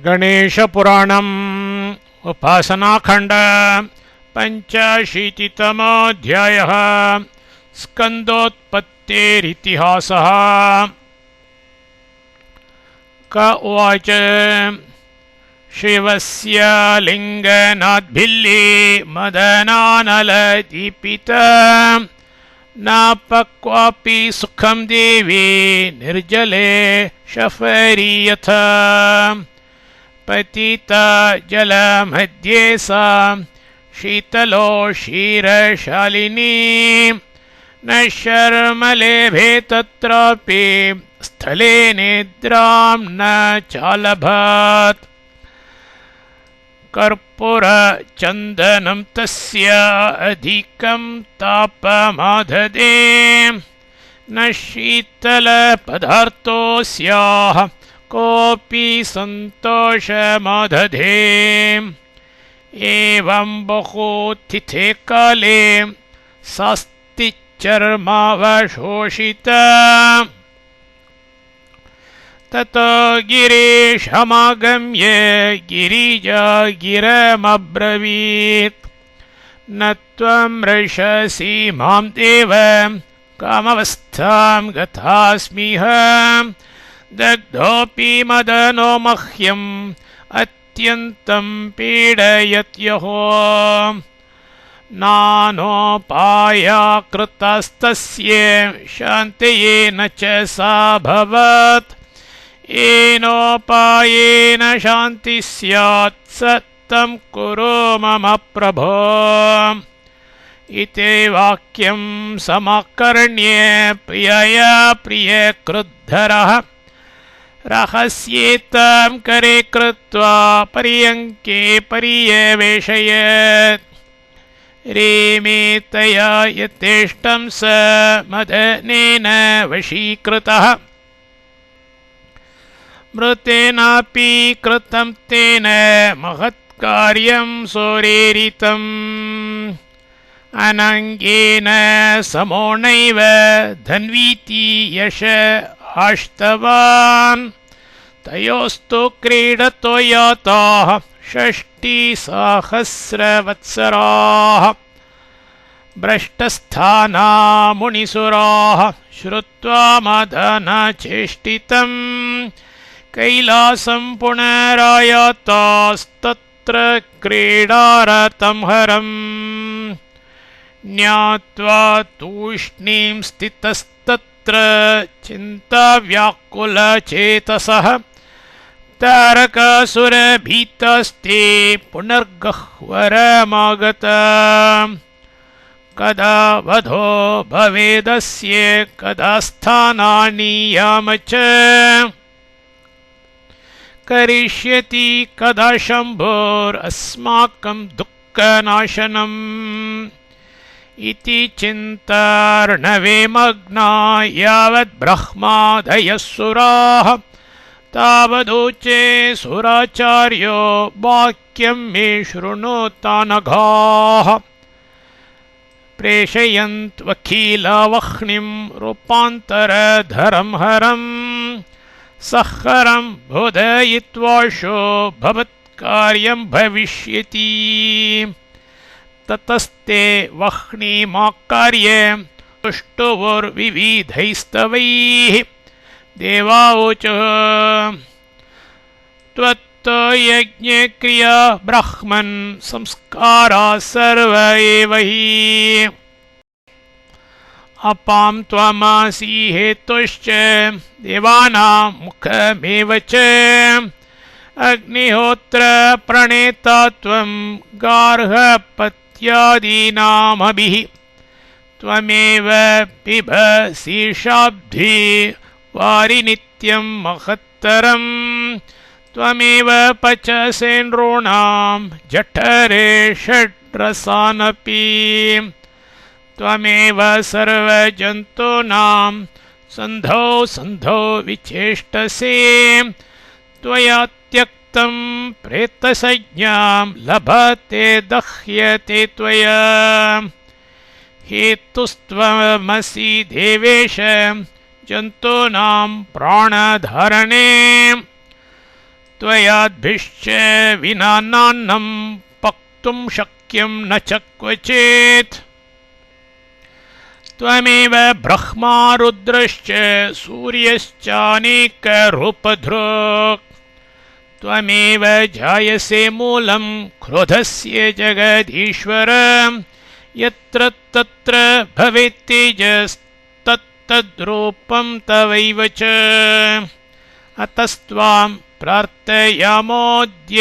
गणेशपुराणम् उपासनाखण्ड पञ्चाशीतितमोऽध्यायः स्कन्दोत्पत्तेरितिहासः। क उवाच शिवस्य लिङ्गनाद्भिल्ली मदनानलदीपित न पक्वापि सुखं देवी निर्जले शफरीयथ पतिता जलमध्ये सा शीतलो क्षीरशालिनी न शर्मलेभे तत्रापि स्थले निद्रां न चालभत कर्पूरचन्दनं तस्य अधिकं तापमाददे न शीतलपदार्थोऽस्याः कोऽपि सन्तोषमादधे एवं बहुतिथे काले सास्तिचर्मावशोषिता ततो गिरीशमागम्य गिरिजागिरमब्रवीत् न त्वं मृषसि मां देव कामवस्थां गतास्मिह दग्धोऽपि मदनो मह्यम् अत्यन्तं पीडयत्यहो नानोपाया कृतस्तस्य शान्तये न च साभवत् येनोपायेन शान्तिः स्यात् स तं कुरु मम प्रभो इति वाक्यं समाकर्ण्य प्रियया प्रियक्रुद्धरः रहस्येतां करे कृत्वा पर्यङ्के पर्यवेशयत् रेमे तया यथेष्टं स मदनेन वशीकृतः मृतेनापि कृतं तेन महत्कार्यं सोरेरितम् अनङ्गेन समो नैव धन्वीति यश आष्टवान् तयोस्तु क्रीडतो याताः 60,000 भ्रष्टस्थाना मुनिसुराः श्रुत्वा मदनचेष्टितं कैलासं पुनरायातास्तत्र क्रीडारतं हरम् ज्ञात्वा तूष्णीं स्थितस्तत्र चिन्ताव्याकुलचेतसः तारकासुरभीतास्ते पुनर्गह्वरमागता कदा वधो भवेदस्य कदा स्थानानि याम च करिष्यति कदा शम्भोरस्माकं दुःखनाशनम् इति चिन्तार्णवे मग्ना यावत् ब्रह्मादयः सुराः तावदुचे सुराचार्यो वाक्यं मे शृणुतानघाः प्रेषयन्त्वखिलवह्निं रूपान्तरधरं हरं सहरं बोधयित्वाशो भवत्कार्यं भविष्यति ततस्ते वह्निमाकार्य तुष्टुवुर्विविधैस्तवैः देवावोचः त्वत्तो यज्ञक्रिया ब्रह्मन् संस्कारा सर्व एव हि अपां त्वमसि हेतुश्च देवानां मुखमेव च अग्निहोत्र प्रणेता त्वं गार्हपत्यादीनामभिः त्वमेव पिबसि शाब्धि वारि नित्यं महत्तरं त्वमेव पचसे नॄणां जठरे षड्रसानपि त्वमेव सर्वजन्तूनां सन्धौ सन्धौ विचेष्टसे त्वया त्यक्तं प्रेतसंज्ञां लभते दह्यते त्वया हेतुस्त्वमसि देवेश जन्तूनां प्राणधारणे त्वयाद्भिश्च विना नान्नं पक्तुं शक्यं न च क्वचित् त्वमेव ब्रह्मा रुद्रश्च सूर्यश्चानेकरूपधृक् त्वमेव जायसे मूलं क्रोधस्य जगदीश्वर यत्र तत्र भवेत् तेजस्तत्तद्रूपं तवैव च अतस्त्वां प्रार्थयामोऽद्य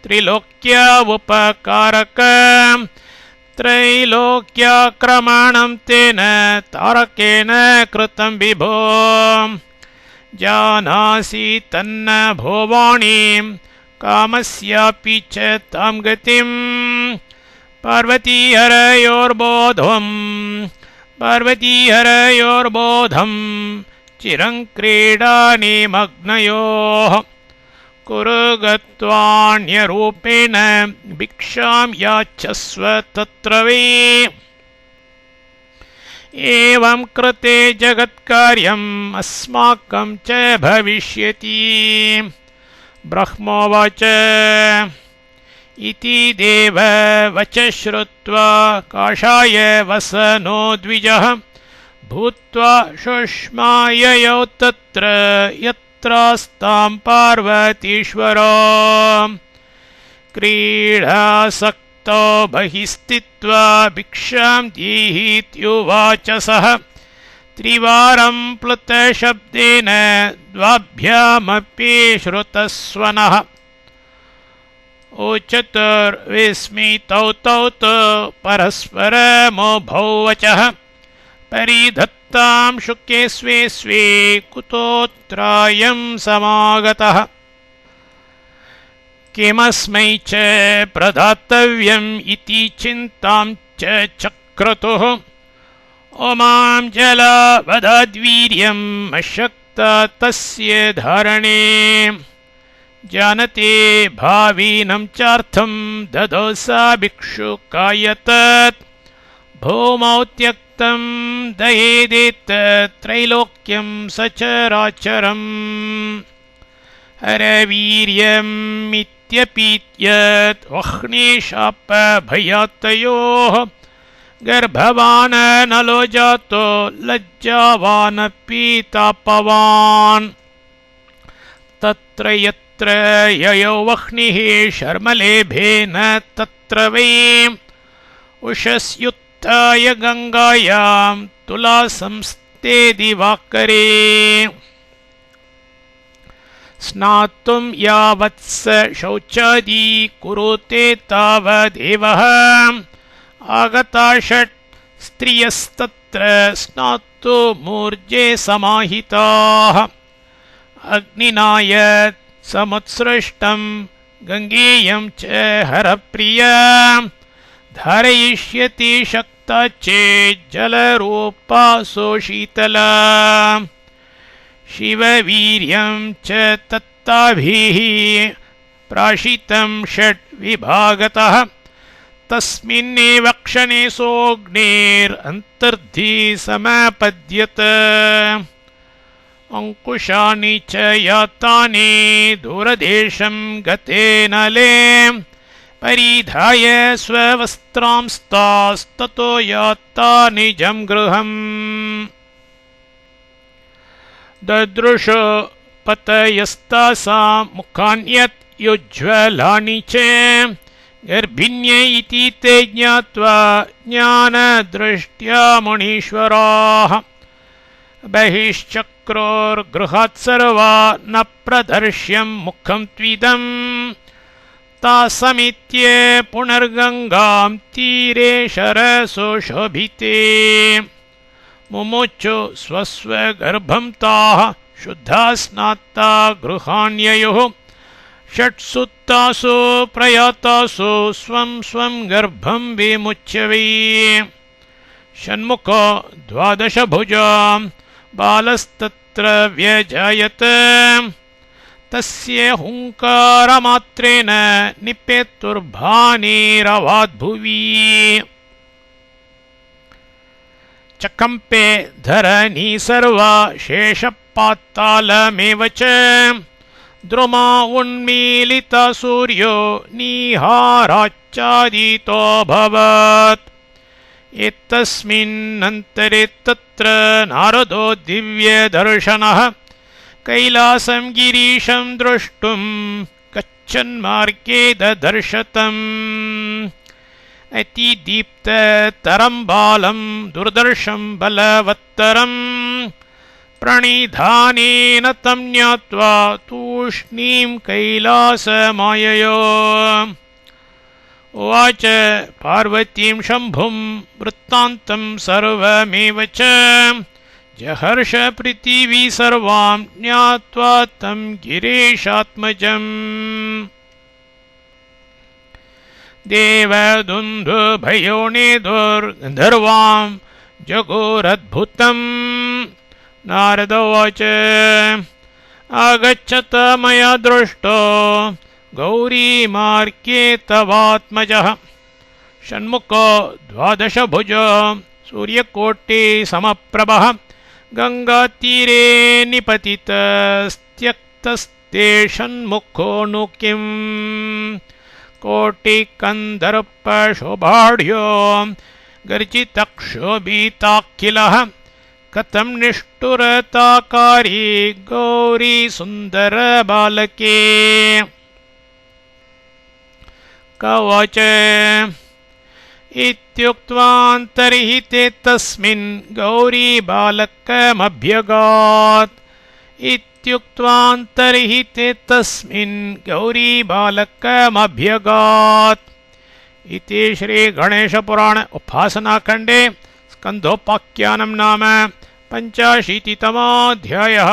त्रिलोक्योपकारक त्रैलोक्याक्रमणं तेन तारकेण कृतं विभो जानासि तन्न भोवाणीं कामस्यापि च तां गतिं पार्वतीहरयोर्बोधं चिरं क्रीडानिमग्नयोः कुरु गत्वान्यरूपेण भिक्षां याचस्व तत्र वै एवं कृते जगत्कार्यम् अस्माकं च भविष्यति ब्रह्मोवाच इति देव वच श्रुत्वा काषाय वसनो द्विजः भूत्वा शुष्माययौ तत्र यत्रास्तां पार्वतीश्वरो क्रीडासक्तो बहिस्थित्वा भिक्षां देहीत्युवाच सः त्रिवारं प्लुतशब्देन द्वाभ्यामपि श्रुतस्वनः चतुर्विस्मितौ तौ तु परस्परमुभौ वचः परिधत्तां शुके स्वे स्वे कुतोऽत्रायं समागतः किमस्मै च प्रदातव्यम् इति चिन्तां च चक्रतुः ओमां जलावदाद्वीर्यम् अशक्ता तस्य धारणे जानते भावीनं चार्थं ददौ सा भिक्षुकायतत् भूमौ त्यक्तं दयेदेतत् त्रैलोक्यं सचराचरम् हरवीर्यमित्यपीत्यत् वह्निशापभयात्तयोः गर्भवान् नलो जातो लज्जावानपि तापवान् तत्र यत्र ययो वह्निः शर्मलेभेन तत्र वै उषस्युत्थाय गङ्गायां तुलासंस्ते दिवाकरे स्नातुं यावत्स शौचादि कुरुते तावदेवः आगता षट् स्त्रियस्तत्र स्नातुमूर्जे समाहिताः अग्निनाय समुत्सृष्टं गङ्गेयं च हरप्रिया धारयिष्यति शक्ता चेज्जलरूपा सुशीतला शिववीर्यं च तत्ताभिः प्राशितं षड्विभागतः तस्मिन्नेव क्षणे सोऽग्नेरन्तर्धि समपद्यत अंकुशानि च यातानि दूरदेशं गते नले परिधाय स्ववस्त्रांस्तास्ततो याता निजं गृहम् ददृशो पतयस्तासां मुखान्यत् युज्ज्वलानि च गर्भिण्य इति ते ज्ञात्वा ज्ञानदृष्ट्या मुनीश्वराः बहिश्चक्रोर्गृहात् सर्वा न प्रदर्श्यं मुखं त्विदं तासमित्य पुनर्गङ्गां तीरे शरसुशोभिते मुमुचु स्वस्वगर्भं ताः शुद्धा स्नाता गृहाण्ययुः षट्सुत्तासु प्रयातासु स्वं स्वं गर्भं विमुच्य वै षण्मुखो द्वादशभुजा बालस्तत्र व्यजायत तस्य हुङ्कारमात्रेण निपेतुर्भानिरवाद्भुवि चकम्पे धरणी सर्वा शेषपातालमेव च द्रुमा उन्मीलितः सूर्यो निहाराच्चादितोऽभवत् एतस्मिन्नन्तरे तत्र नारदो दिव्यदर्शनः कैलासं गिरीशं द्रष्टुं गच्छन्मार्गे ददर्शतम् अतिदीप्ततरं बालं दुर्दर्शं बलवत्तरं प्रणिधानेन तं ज्ञात्वा तूष्णीं कैलासमाययो उवाच पार्वतीं शम्भुं वृत्तान्तं सर्वमेव च जहर्ष पृथिवी सर्वां ज्ञात्वा तं गिरीशात्मजम् देवदुन्दुभयोनिदुर्गन्धर्वां जगोरद्भुतम् नारद उवाच आगच्छत मया दृष्टो गौरीमार्गे तवात्मजः षण्मुखो द्वादशभुजो सूर्यकोटिसमप्रभः गङ्गातीरे निपतितस्त्यक्तस्ते षण्मुखो नु किम् कोटिकन्दर्पशोभाढ्यो गर्जितक्षोभिताखिलः कथं निष्ठुरताकारी गौरी सुन्दरबालके कवच इत्युक्त्वान्तर्हिते तस्मिन् गौरीबालकमभ्यगात् इत्युक्त्वान्तर्हिते तस्मिन् गौरीबालकमभ्यगात् इति श्रीगणेशपुराणे उपासनाखण्डे स्कन्धोपाख्यानं नाम 85तमोऽध्यायः।